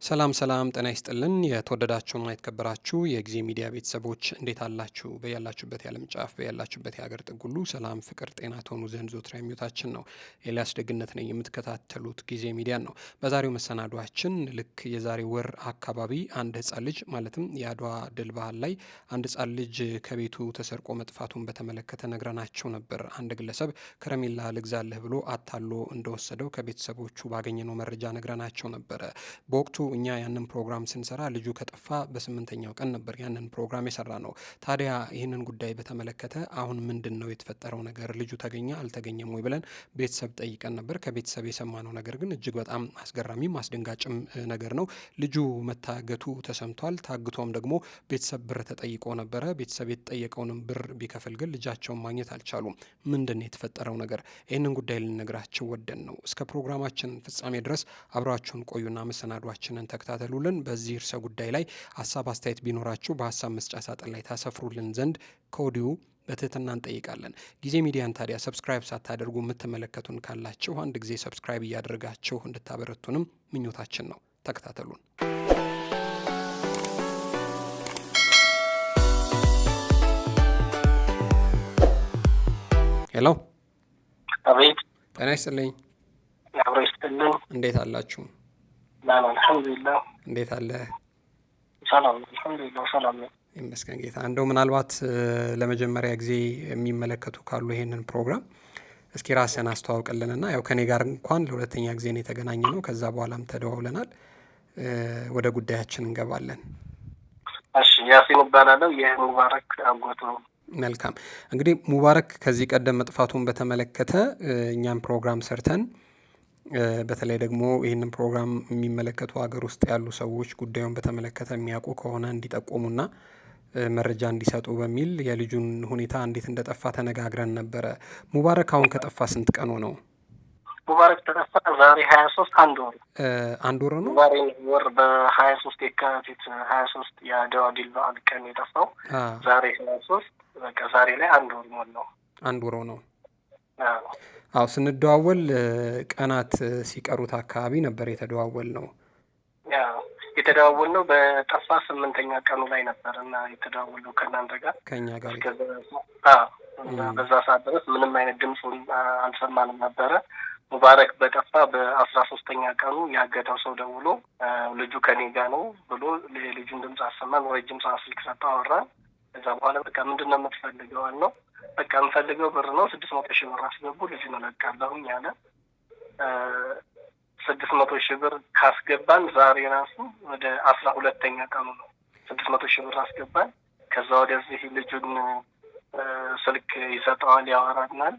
ሰላም ሰላም ጤና ይስጥልን የተወደዳችሁና የተከበራችሁ የጊዜ ሚዲያ ቤተሰቦች እንዴት አላችሁ? በያላችሁበት የዓለም ጫፍ በያላችሁበት የሀገር ጥግ ሁሉ ሰላም፣ ፍቅር፣ ጤና ትሆኑ ዘንድ ዘወትር ምኞታችን ነው። ኤልያስ ደግነት ነኝ። የምትከታተሉት ጊዜ ሚዲያን ነው። በዛሬው መሰናዷችን ልክ የዛሬ ወር አካባቢ አንድ ሕፃን ልጅ ማለትም የአድዋ ድል በዓል ላይ አንድ ሕፃን ልጅ ከቤቱ ተሰርቆ መጥፋቱን በተመለከተ ነግረናቸው ነበር። አንድ ግለሰብ ከረሜላ ልግዛልህ ብሎ አታሎ እንደወሰደው ከቤተሰቦቹ ባገኘነው መረጃ ነግረናቸው ነበረ። በወቅቱ እኛ ያንን ፕሮግራም ስንሰራ ልጁ ከጠፋ በ8ኛው ቀን ነበር ያንን ፕሮግራም የሰራ ነው። ታዲያ ይህንን ጉዳይ በተመለከተ አሁን ምንድን ነው የተፈጠረው ነገር? ልጁ ተገኘ አልተገኘም ወይ ብለን ቤተሰብ ጠይቀን ነበር። ከቤተሰብ የሰማነው ነገር ግን እጅግ በጣም አስገራሚም አስደንጋጭም ነገር ነው። ልጁ መታገቱ ተሰምቷል። ታግቶም ደግሞ ቤተሰብ ብር ተጠይቆ ነበረ። ቤተሰብ የተጠየቀውንም ብር ቢከፍል ግን ልጃቸውን ማግኘት አልቻሉም። ምንድን ነው የተፈጠረው ነገር? ይህንን ጉዳይ ልንነግራቸው ወደን ነው። እስከ ፕሮግራማችን ፍጻሜ ድረስ አብራችሁን ቆዩና መሰናዷችንን ተከታተሉልን። በዚህ ርዕሰ ጉዳይ ላይ ሀሳብ አስተያየት ቢኖራችሁ በሀሳብ መስጫ ሳጥን ላይ ታሰፍሩልን ዘንድ ከወዲሁ በትህትና እንጠይቃለን። ጊዜ ሚዲያን ታዲያ ሰብስክራይብ ሳታደርጉ የምትመለከቱን ካላችሁ አንድ ጊዜ ሰብስክራይብ እያደረጋችሁ እንድታበረቱንም ምኞታችን ነው። ተከታተሉን። ሄሎ። አቤት። ጤና ይስጥልኝ። አብሮ ይስጥልኝ። እንዴት አላችሁ? አልሐምዱሊላህ። እንዴት አለ? ሰላም ነው። አልሐምዱሊላህ ሰላም ነው። ይመስገን ጌታ። እንደው ምናልባት ለመጀመሪያ ጊዜ የሚመለከቱ ካሉ ይሄንን ፕሮግራም እስኪ ራስን አስተዋውቅልንና ያው ከኔ ጋር እንኳን ለሁለተኛ ጊዜ ነው የተገናኘ ነው። ከዛ በኋላም ተደዋውለናል። ወደ ጉዳያችን እንገባለን። እሺ፣ ያሲን እባላለሁ። የሙባረክ አጎት ነው። መልካም። እንግዲህ ሙባረክ ከዚህ ቀደም መጥፋቱን በተመለከተ እኛም ፕሮግራም ሰርተን በተለይ ደግሞ ይህንን ፕሮግራም የሚመለከቱ ሀገር ውስጥ ያሉ ሰዎች ጉዳዩን በተመለከተ የሚያውቁ ከሆነ እንዲጠቁሙና መረጃ እንዲሰጡ በሚል የልጁን ሁኔታ እንዴት እንደጠፋ ተነጋግረን ነበረ። ሙባረክ አሁን ከጠፋ ስንት ቀኑ ነው? ሙባረክ ተጠፋ ዛሬ 23 አንድ ወር ነው። ዛሬ ወር በ23 የካቲት 23 የአድዋ ድል በዓል ቀን የጠፋው ዛሬ 23 በቃ ዛሬ ላይ አንድ ወር ሞላው። አንድ ወር ነው። አዎ ስንደዋወል ቀናት ሲቀሩት አካባቢ ነበር የተደዋወል ነው። የተደዋወል ነው በጠፋ 8ኛ ቀኑ ላይ ነበር እና የተደዋወል ነው ከእናንተ ጋር ከኛ ጋር። በዛ ሰዓት ድረስ ምንም አይነት ድምፁን አልሰማንም ነበረ። ሙባረክ በጠፋ በ13ኛ ቀኑ ያገተው ሰው ደውሎ ልጁ ከኔ ጋር ነው ብሎ የልጁን ድምፅ አሰማን። ረጅም ሰዓት ስልክ ሰጠው፣ አወራን። ከዛ በኋላ በቃ ምንድን ነው የምትፈልገው አልነው። በቃ የምፈልገው ብር ነው፣ 600 ሺህ ብር አስገቡ ልጁን እለቃለሁኝ አለ። 600 ሺህ ብር ካስገባን ዛሬ ራሱ ወደ 12ኛ ቀኑ ነው። 600 ሺህ ብር አስገባን። ከዛ ወደዚህ ልጁን ስልክ ይሰጠዋል፣ ያወራናል።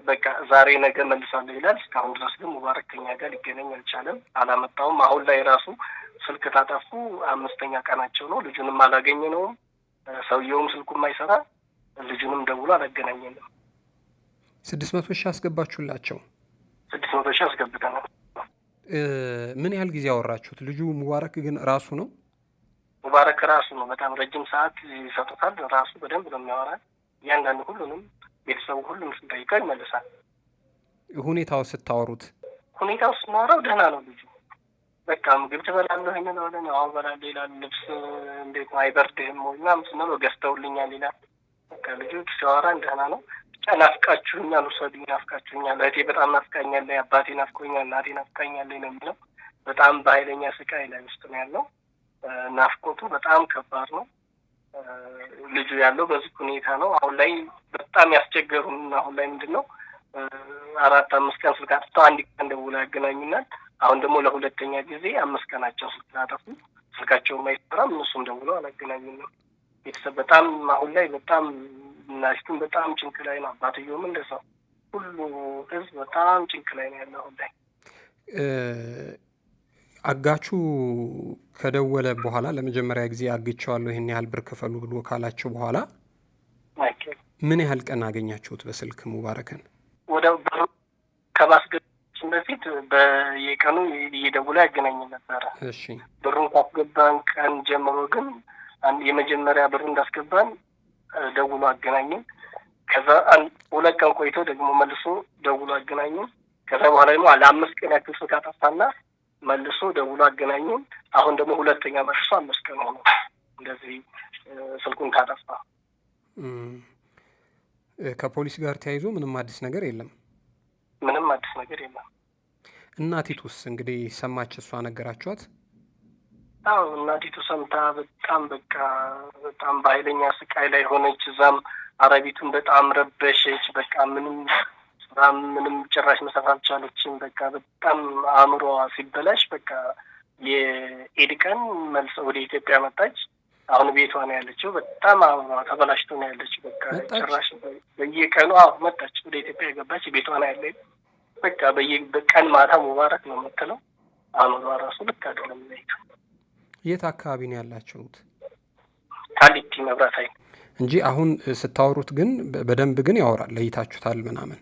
በቃ ዛሬ ነገ መልሳለሁ ይላል። እስካሁን ድረስ ግን ሙባረክ ከኛ ጋር ሊገናኝ አልቻለም፣ አላመጣውም። አሁን ላይ ራሱ ስልክ ታጠፉ 5ኛ ቀናቸው ነው። ልጁንም አላገኘነውም። ሰውየውም ስልኩም አይሰራ፣ ልጁንም ደውሎ አላገናኘንም። 600 ሺህ አስገባችሁላቸው? 600 ሺህ አስገብተናል። ምን ያህል ጊዜ አወራችሁት? ልጁ ሙባረክ ግን ራሱ ነው? ሙባረክ ራሱ ነው። በጣም ረጅም ሰዓት ይሰጡታል። ራሱ በደንብ ነው የሚያወራል። እያንዳንዱ ሁሉንም ቤተሰቡ ሁሉም ስንጠይቀው ይመልሳል። ሁኔታው ስታወሩት? ሁኔታው ስናወራው ደህና ነው ልጁ። በቃ ምግብ ትበላለህ እንለዋለን። አዎ እበላለሁ ይላል። ልብስ እንዴት ነው አይበርድህም ወይ ምናምን ስንለው ገዝተውልኛል ይላል። በቃ ልጁ ሲያወራን ደህና ነው። ናፍቃችሁኛል፣ ውሰዱኝ፣ ናፍቃችሁኛል፣ እህቴ በጣም ናፍቃኛለች፣ አባቴ ናፍቆኛል፣ እናቴ ናፍቃኛለች ነው የሚለው። በጣም በኃይለኛ ስቃይ ላይ ውስጥ ነው ያለው። ናፍቆቱ በጣም ከባድ ነው። ልጁ ያለው በዚህ ሁኔታ ነው። አሁን ላይ በጣም ያስቸገሩን። አሁን ላይ ምንድን ነው 4-5 ቀን ስልክ አጥፍተው 1 ቀን ደውለው ያገናኙናል። አሁን ደግሞ ለሁለተኛ ጊዜ 5 ቀናቸው ስልክ አጠፉ። ስልካቸውም አይሰራም፣ እነሱም ደውለው አላገናኙንም። ቤተሰብ በጣም አሁን ላይ በጣም እናቱም በጣም ጭንቅ ላይ ነው። አባትየውም እንደዛው። ሁሉ ህዝብ በጣም ጭንቅ ላይ ነው ያለው አሁን ላይ። አጋቹ ከደወለ በኋላ ለመጀመሪያ ጊዜ አግቸዋለሁ ይሄን ያህል ብር ክፈሉ ብሎ ካላችሁ በኋላ ምን ያህል ቀን አገኛችሁት በስልክ ሙባረክን? ወደ ብሩ ከማስገባችን በፊት በየቀኑ እየደወለ ያገናኘን ነበረ። እሺ። ብሩን ካስገባን ቀን ጀምሮ ግን የመጀመሪያ ብሩ እንዳስገባን ደውሎ አገናኘን። ከዛ 2 ቀን ቆይቶ ደግሞ መልሶ ደውሎ አገናኘን። ከዛ በኋላ ደግሞ ለ5 ቀን ያክል ስልክ አጠፋና መልሶ ደውሎ አገናኘን። አሁን ደግሞ ሁለተኛ መልሶ 5 ቀን ሆኖ እንደዚህ ስልኩን ካጠፋ። ከፖሊስ ጋር ተያይዞ ምንም አዲስ ነገር የለም? ምንም አዲስ ነገር የለም። እናቲቱስ እንግዲህ ሰማች? እሷ ነገራችኋት? አዎ እናቲቱ ሰምታ በጣም በቃ በጣም በኃይለኛ ስቃይ ላይ ሆነች። እዛም አረቢቱን በጣም ረበሸች። በቃ ምንም ጭራሽ መስራት አልቻለችም። በቃ በጣም አእምሯ ሲበላሽ በቃ የኢድ ቀን መልሰ ወደ ኢትዮጵያ መጣች። አሁን ቤቷ ነው ያለችው። በጣም አእምሯ ተበላሽቶ ነው ያለችው። በቃ ጭራሽ በየቀኑ መጣች ወደ ኢትዮጵያ የገባች ቤቷ ነው ያለች። በቃ በቀን ማታ ሙባረክ ነው የምትለው። አእምሯ ራሱ ልክ አይደለም። የት አካባቢ ነው ያላችሁት? ቃሊቲ መብራት ኃይል እንጂ አሁን ስታወሩት ግን በደንብ ግን ያወራል፣ ለይታችሁታል ምናምን?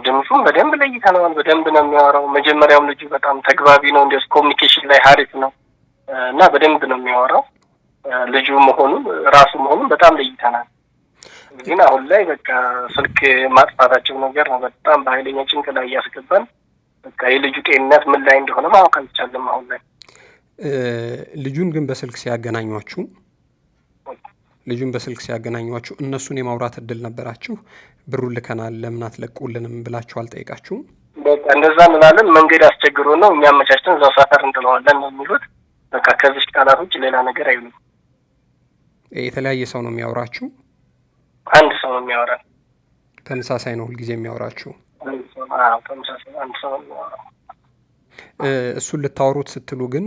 ድምፁም በደንብ ለይተነዋል። በደንብ ነው የሚያወራው። መጀመሪያውም ልጁ በጣም ተግባቢ ነው፣ እንደ ኮሚኒኬሽን ላይ ሀሪፍ ነው እና በደንብ ነው የሚያወራው። ልጁ ራሱ መሆኑን በጣም ለይተናል። ግን አሁን ላይ በቃ ስልክ ማጥፋታቸው ነገር ነው በጣም በኃይለኛ ጭንቅ ላይ እያስገባን። በቃ የልጁ ጤንነት ምን ላይ እንደሆነ ማወቅ አልቻለም አሁን ላይ። ልጁን ግን በስልክ ሲያገናኟችሁ እነሱን የማውራት እድል ነበራችሁ? ብሩን ልከናል ለምን አትለቁልንም ብላችሁ አልጠይቃችሁም? በቃ እንደዛ እንላለን። መንገድ አስቸግሮ ነው እኛ አመቻችተን እዛው ሰፈር እንጥለዋለን ነው የሚሉት። በቃ ከዚህ ቃላት ውጭ ሌላ ነገር አይሉም። የተለያየ ሰው ነው የሚያወራችሁ? አንድ ሰው ነው የሚያወራን። ተመሳሳይ ነው ሁልጊዜ የሚያወራችሁ? ተመሳሳይ አንድ ሰው ነው የሚያወራው። እሱን ልታወሩት ስትሉ ግን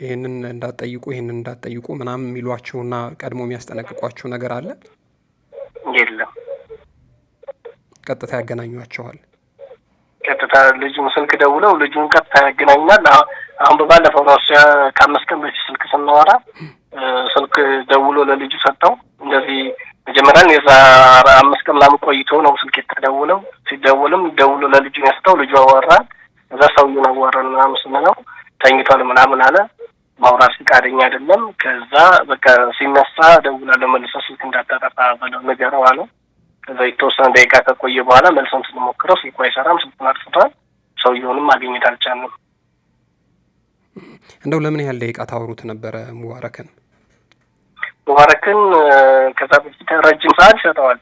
ይህንን እንዳትጠይቁ ምናምን የሚሏችሁና ቀድሞ የሚያስጠነቅቋችሁ ነገር አለ? የለም። ቀጥታ ያገናኟችኋል? ቀጥታ ልጁን ስልክ ደውለው ልጁን ቀጥታ ያገናኙናል። አሁን በባለፈው ራሱ ከ5 ቀን በፊት ስልክ ስናወራ ስልክ ደውሎ ለልጁ ሰጠው። እንደዚህ መጀመሪያ የዛ 5 ቀን ምናምን ቆይቶ ነው ስልክ የተደውለው። ሲደውልም ደውሎ ለልጁ ያስጠው። ልጁ አወራን። እዛ ሰውዬውን አዋራን ምናምን ስንለው ተኝቷል ምናምን አለ። ማውራት ፈቃደኛ አይደለም። ከዛ በቃ ሲነሳ ደውላለሁ መልሰህ ስልክ እንዳታጠፋ በለው ንገረው አለ። ከዛ የተወሰነ ደቂቃ ከቆየ በኋላ መልሰን ስንሞክረው ስልኩ አይሰራም፣ ስልኩን አጥፍቷል። ሰውዬውንም ማግኘት አልቻልንም። እንደው ለምን ያህል ደቂቃ ታወሩት ነበረ ሙባረክን? ከዛ በፊት ረጅም ሰዓት ይሰጠዋል።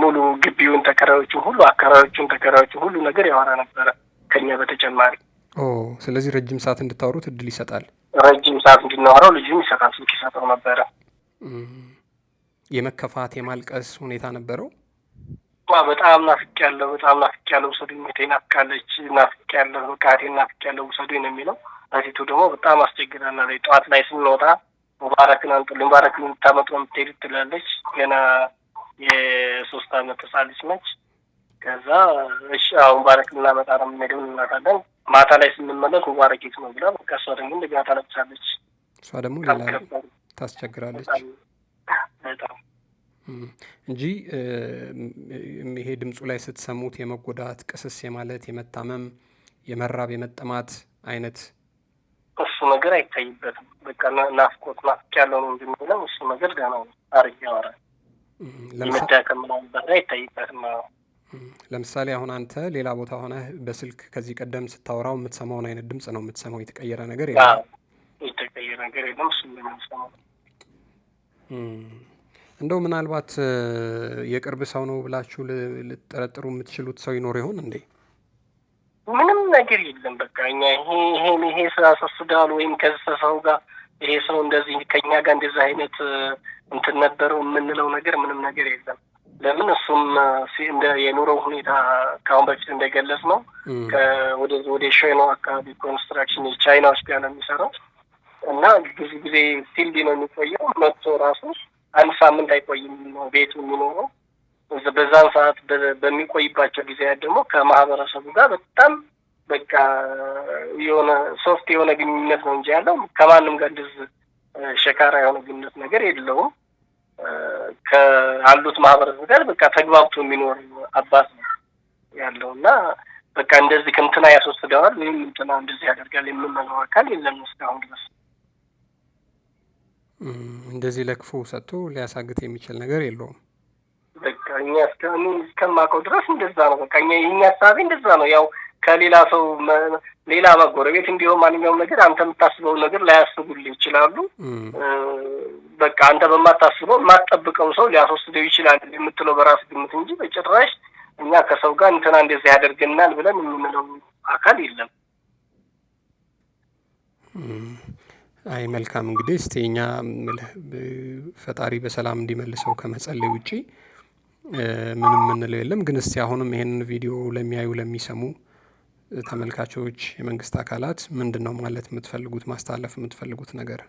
ሙሉ ግቢውን ተከራዮቹን ሁሉ ነገር ያወራ ነበረ ከኛ በተጨማሪ። ስለዚህ ረጅም ሰዓት እንድታወሩት እድል ይሰጣል። ረጅም ሰዓት እንድናወራው ልጁም ይሰጣል፣ ስልክ ይሰጠው ነበረ። የመከፋት የማልቀስ ሁኔታ ነበረው? በጣም ናፍቄያለሁ ውሰዱኝ፣ እህቴ ናፍቃለች፣ ናፍቄያለሁ፣ እህቴን ናፍቄያለሁ ውሰዱኝ ነው የሚለው። እህቲቱ ደግሞ በጣም አስቸግራለች። ጠዋት ላይ ስንወጣ ሙባረክን አንጥልኝ፣ ሙባረክን የምታመጡ ነው የምትሄዱት ትላለች። ገና የ3 ዓመት ህጻን ልጅ ነች። ከዛ እሺ አሁን ሙባረክን እናመጣ ነው የምንሄደው እንላታለን። ማታ ላይ ስንመለስ ሙባረክ የት ነው ብላ በቃ እሷ ደግሞ እንደገና ታለቅሳለች። እሷ ደግሞ ሌላ ታስቸግራለች በጣም እንጂ ይሄ ድምፁ ላይ ስትሰሙት የመጎዳት ቅስስ የማለት የመታመም የመራብ የመጠማት አይነት እሱ ነገር አይታይበትም። በቃ ናፍቄያለሁ ነው እንጂ የሚለው እሱ ነገር ገና ነው። አሪፍ ያወራል። የመዳከም ምናምን ነገር አይታይበትም። ለምሳሌ አሁን አንተ ሌላ ቦታ ሆነህ በስልክ ከዚህ ቀደም ስታወራው የምትሰማውን አይነት ድምፅ ነው የምትሰማው? የተቀየረ ነገር የለም? የተቀየረ ነገር የለም። እሱ ነው የምትሰማው። እንደው ምናልባት የቅርብ ሰው ነው ብላችሁ ልጠረጥሩ የምትችሉት ሰው ይኖር ይሆን እንዴ? ምንም ነገር የለም። በቃ እኛ ይሄ ስራ አሳስዳል ወይም ከዚህ ሰው ጋር ይሄ ሰው እንደዚህ ከኛ ጋር እንደዚህ አይነት እንትን ነበረው የምንለው ነገር ምንም ነገር የለም። ለምን እሱም እንደ የኑሮው ሁኔታ ከአሁን በፊት እንደገለጽ ነው ወደ ሸኖ አካባቢ ኮንስትራክሽን የቻይናዎች ጋር ነው የሚሰራው እና ብዙ ጊዜ ፊልድ ነው የሚቆየው። መጥቶ ራሱ 1 ሳምንት አይቆይም ቤቱ የሚኖረው። በዛን ሰዓት በሚቆይባቸው ጊዜያት ደግሞ ከማህበረሰቡ ጋር በጣም በቃ የሆነ ሶፍት የሆነ ግንኙነት ነው እንጂ ያለው ከማንም ጋር እንደዚህ ሸካራ የሆነ ግንኙነት ነገር የለውም። ከአሉት ማህበረሰብ ጋር በቃ ተግባብቶ የሚኖር አባት ነው ያለው እና በቃ እንደዚህ ከእንትና ያስወስደዋል ወይም እንትና እንደዚህ ያደርጋል የምንለው አካል የለም እስካሁን ድረስ። እንደዚህ ለክፉ ሰጥቶ ሊያሳግት የሚችል ነገር የለውም። በቃ እኛ እስከማውቀው ድረስ እንደዛ ነው። በቃ የኛ ሀሳቤ እንደዛ ነው። ያው ከሌላ ሰው ሌላ ጎረቤት እንዲሆን ማንኛውም ነገር አንተ የምታስበው ነገር ላያስቡልህ ይችላሉ። በቃ አንተ በማታስበው የማትጠብቀው ሰው ሊያስወስደው ይችላል የምትለው በራስ ግምት እንጂ በጭራሽ እኛ ከሰው ጋር እንትና እንደዚህ ያደርገናል ብለን የምንለው አካል የለም። አይ መልካም እንግዲህ እስቲ እኛ ፈጣሪ በሰላም እንዲመልሰው ከመጸለይ ውጪ ምንም የምንለው የለም። ግን እስቲ አሁንም ይሄንን ቪዲዮ ለሚያዩ ለሚሰሙ ተመልካቾች፣ የመንግስት አካላት ምንድነው ማለት የምትፈልጉት ማስተላለፍ የምትፈልጉት ነገር?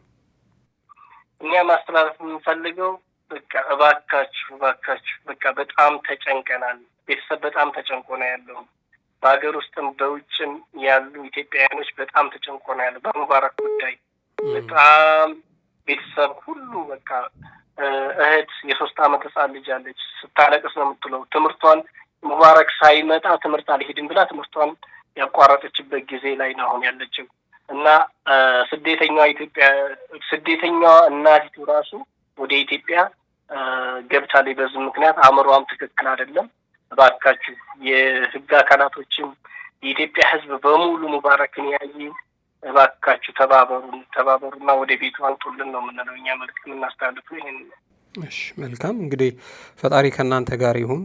እኛ ማስተላለፍ የምንፈልገው በቃ እባካችሁ በቃ በጣም ተጨንቀናል። ቤተሰብ በጣም ተጨንቆ ነው ያለው። በሀገር ውስጥም በውጭም ያሉ ኢትዮጵያውያኖች በጣም ተጨንቆ ነው ያለው በሙባረክ ጉዳይ። በጣም ቤተሰብ ሁሉ በቃ እህት የ3 ዓመት ህጻን ልጅ አለች። ስታለቅስ ነው የምትለው። ትምህርቷን ሙባረክ ሳይመጣ ትምህርት አልሄድም ብላ ትምህርቷን ያቋረጠችበት ጊዜ ላይ ነው አሁን ያለችው እና ስደተኛዋ እናቲቱ ራሱ ወደ ኢትዮጵያ ገብታለች። በዚህ ምክንያት አእምሮዋም ትክክል አይደለም። እባካችሁ የህግ አካላቶችም የኢትዮጵያ ህዝብ በሙሉ ሙባረክን ያየ እባካችሁ ተባበሩና ወደ ቤቱ አንጡልን ነው የምንለው። እኛ መልዕክት የምናስተላልፈው ይሄን ነው። እሺ መልካም እንግዲህ ፈጣሪ ከእናንተ ጋር ይሁን።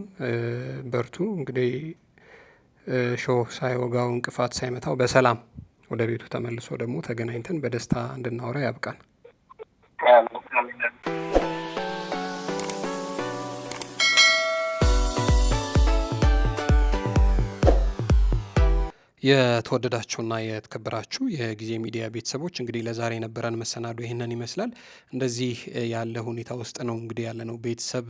በርቱ። እንግዲህ ሾህ ሳይወጋው እንቅፋት ሳይመታው በሰላም ወደ ቤቱ ተመልሶ ደግሞ ተገናኝተን በደስታ እንድናወራ ያብቃን። የተወደዳችሁና የተከበራችሁ የጊዜ ሚዲያ ቤተሰቦች እንግዲህ ለዛሬ የነበረን መሰናዶ ይህንን ይመስላል። እንደዚህ ያለ ሁኔታ ውስጥ ነው እንግዲህ ያለ ነው። ቤተሰብ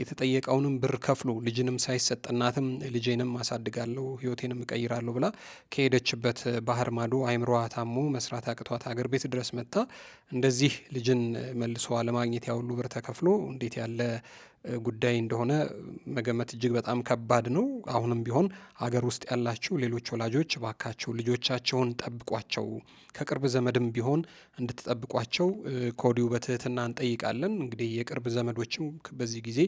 የተጠየቀውንም ብር ከፍሎ ልጅንም ሳይሰጥ እናትም ልጄንም አሳድጋለሁ ህይወቴንም እቀይራለሁ ብላ ከሄደችበት ባህር ማዶ አይምሮዋ ታሞ መስራት አቅቷት ሀገር ቤት ድረስ መጥታ እንደዚህ ልጅን መልሶ ለማግኘት ያሁሉ ብር ተከፍሎ እንዴት ያለ ጉዳይ እንደሆነ መገመት እጅግ በጣም ከባድ ነው። አሁንም ቢሆን ሀገር ውስጥ ያላችሁ ሌሎች ወላጆች እባካችሁ ልጆቻቸውን ጠብቋቸው፣ ከቅርብ ዘመድም ቢሆን እንድትጠብቋቸው ከወዲሁ በትህትና እንጠይቃለን። እንግዲህ የቅርብ ዘመዶችም በዚህ ጊዜ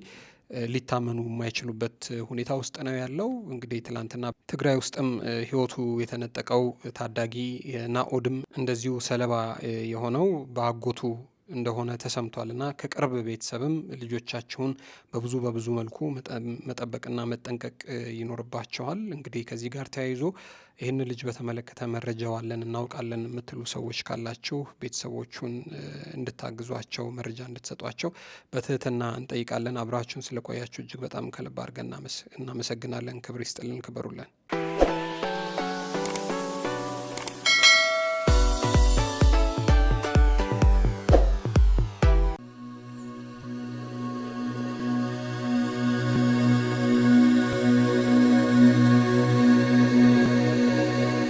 ሊታመኑ የማይችሉበት ሁኔታ ውስጥ ነው ያለው። እንግዲህ ትላንትና ትግራይ ውስጥም ህይወቱ የተነጠቀው ታዳጊ ናኦድም እንደዚሁ ሰለባ የሆነው በአጎቱ እንደሆነ ተሰምቷል እና ከቅርብ ቤተሰብም ልጆቻችሁን በብዙ መልኩ መጠበቅና መጠንቀቅ ይኖርባቸዋል። እንግዲህ ከዚህ ጋር ተያይዞ ይህን ልጅ በተመለከተ መረጃው አለን እናውቃለን የምትሉ ሰዎች ካላችሁ ቤተሰቦቹን እንድታግዟቸው፣ መረጃ እንድትሰጧቸው በትህትና እንጠይቃለን። አብራችሁን ስለቆያችሁ እጅግ በጣም ከልብ አድርገን እናመሰግናለን። ክብር ይስጥልን፣ ክበሩልን።